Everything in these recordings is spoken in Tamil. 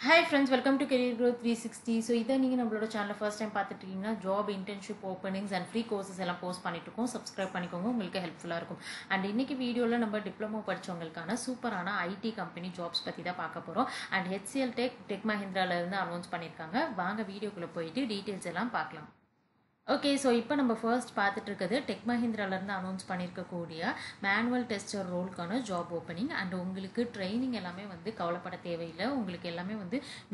Hi friends, welcome to Career Growth 360. So இதை நீங்கள் நம்மளோட சேனலில் ஃபர்ஸ்ட் டைம் பார்த்துட்டீங்கன்னா job internship openings and free courses எல்லாம் போஸ்ட் பண்ணிட்டு இருக்கோம். சப்ஸ்கிரைப் பண்ணிக்கோங்க, உங்களுக்கு ஹெல்ப்ஃபுல்லாக இருக்கும். அண்ட் இன்னைக்கு வீடியோவில் நம்ம டிப்ளமோ படித்தவங்களுக்கான சூப்பரான ஐடி கம்பெனி ஜாப்ஸ் பற்றி தான் பார்க்க போகிறோம். அண்ட் HCL டெக் மஹிந்திராவிலேருந்து அனௌன்ஸ் பண்ணியிருக்காங்க. வாங்க வீடியோக்குள்ளே போயிட்டு டீட்டெயில்ஸ் எல்லாம் பார்க்கலாம். ஓகே, ஸோ இப்போ நம்ம ஃபர்ஸ்ட் பார்த்துட்டு இருக்கிறது டெக் மஹிந்திராவிலேருந்து அனௌன்ஸ் பண்ணியிருக்கக்கூடிய மேனுவல் டெஸ்டர் ரோலுக்கான ஜாப் ஓப்பனிங். அண்ட் உங்களுக்கு ட்ரைனிங் எல்லாமே கவலைப்பட தேவையில்லை. உங்களுக்கு எல்லாமே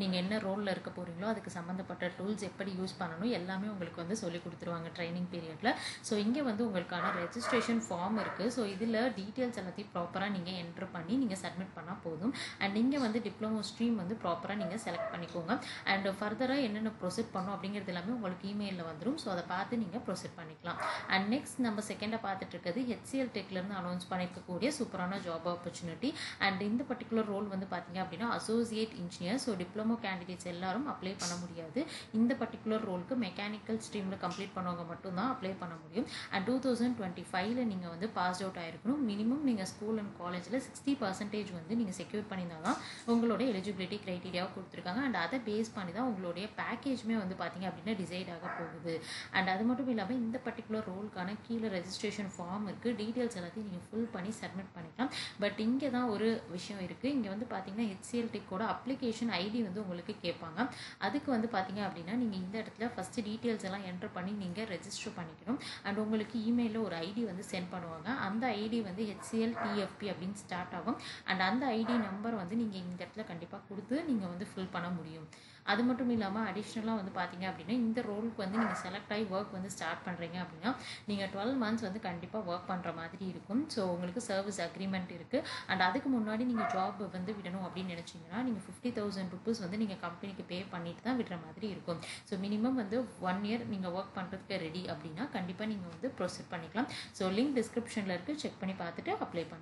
நீங்கள் என்ன ரோலில் இருக்க போகிறீங்களோ அதுக்கு சம்மந்தப்பட்ட டூல்ஸ் எப்படி யூஸ் பண்ணணும் எல்லாமே உங்களுக்கு சொல்லி கொடுத்துருவாங்க ட்ரைனிங் பீரியடில். ஸோ இங்கே உங்களுக்கான ரெஜிஸ்ட்ரேஷன் ஃபார்ம் இருக்குது. ஸோ இதில் டீட்டெயில்ஸ் எல்லாத்தையும் ப்ராப்பராக நீங்கள் என்ட்ரு பண்ணி நீங்கள் சப்மிட் பண்ணால் போதும். அண்ட் நீங்கள் டிப்ளமோ ஸ்ட்ரீம் ப்ராப்பராக நீங்கள் செலக்ட் பண்ணிக்கோங்க. அண்ட் ஃபர்தராக என்னென்ன ப்ரொசீட் பண்ணணும் அப்படிங்கிறது எல்லாமே உங்களுக்கு இமெயிலில் வந்துடும். ஸோ அதை பார்த்து நீங்கள் ப்ரொசீட் பண்ணிக்கலாம். அண்ட் நெக்ஸ்ட் நம்ம செகண்டாக பார்த்துட்டு இருக்கிறது HCL டெக்லேருந்து அனௌன்ஸ் பண்ணியிருக்கக்கூடிய சூப்பரான ஜாப் ஆப்பர்ச்சுனிட்டி. அண்ட் இந்த பர்டிகுலர் ரோல் பார்த்தீங்க அப்படின்னா associate engineer. So diploma candidates எல்லாரும் அப்ளை பண்ண முடியாது. இந்த பர்டிகுலர் ரோலுக்கு மெக்கானிக்கல் ஸ்ட்ரீமில் கம்ப்ளீட் பண்ணவங்க மட்டும்தான் அப்ளை பண்ண முடியும். அண்ட் 2025 நீங்கள் பாஸ் அவுட் ஆகிருக்கணும். மினிமம் நீங்கள் ஸ்கூல் அண்ட் காலேஜில் 60% நீங்கள் செக்யூர் பண்ணியிருந்தால் தான் உங்களோட எலிஜிபிலிட்டி க்ரைட்டீரியாவை கொடுத்துருக்காங்க. அண்ட் அதை பேஸ் பண்ணி தான் உங்களுடைய பேக்கேஜுமே பார்த்தீங்க அப்படின்னா டிசைட் ஆக போகுது. அண்ட் அது மட்டும் இல்லாமல் இந்த பர்டிகுலர் ரோலுக்கான கீழே ரெஜிஸ்ட்ரேஷன் ஃபார்ம் இருக்குது. டீட்டெயில்ஸ் எல்லாத்தையும் நீங்கள் ஃபில் பண்ணி சப்மிட் பண்ணிக்கலாம். பட் இங்கே தான் ஒரு விஷயம் இருக்குது. இங்கே பார்த்தீங்கன்னா HCL டெக்கோட அப்ளிகேஷன் ஐடி உங்களுக்கு கேட்பாங்க. அதுக்கு பார்த்தீங்க அப்படின்னா நீங்கள் இந்த இடத்துல ஃபஸ்ட்டு டீட்டெயில்ஸ் எல்லாம் என்ட்ரு பண்ணி நீங்கள் ரெஜிஸ்டர் பண்ணிக்கணும். அண்ட் உங்களுக்கு இமெயிலில் ஒரு ஐடி சென்ட் பண்ணுவாங்க. அந்த ஐடி HCL TFP அப்படின்னு ஸ்டார்ட் ஆகும். அண்ட் அந்த ஐடி நம்பர் நீங்கள் இந்த இடத்துல கண்டிப்பாக கொடுத்து நீங்கள் ஃபில் பண்ண முடியும். அது மட்டும் இல்லாமல் அடிஷ்னலாக பார்த்தீங்க அப்படின்னா இந்த ரோலுக்கு நீங்கள் செலக்ட் ஆகி ஒர்க் ஸ்டார்ட் பண்ணுறீங்க அப்படின்னா நீங்கள் 12 months கண்டிப்பாக ஒர்க் பண்ணுற மாதிரி இருக்கும். ஸோ உங்களுக்கு சர்வீஸ் அக்ரிமெண்ட் இருக்குது. அண்ட் அதுக்கு முன்னாடி நீங்கள் ஜாப் விடணும் அப்படின்னு நினச்சிங்கன்னா நீங்கள் 50,000 rupees நீங்கள் கம்பெனிக்கு பே பண்ணிட்டு தான் விடுற மாதிரி இருக்கும். ஸோ மினிமம் 1 year நீங்கள் ஒர்க் பண்ணுறதுக்கு ரெடி அப்படின்னா கண்டிப்பாக நீங்கள் ப்ரொசீட் பண்ணிக்கலாம். ஸோ லிங்க் டிஸ்கிரிப்ஷனில் இருக்குது, செக் பண்ணி பார்த்துட்டு அப்ளை பண்ணுங்கள்.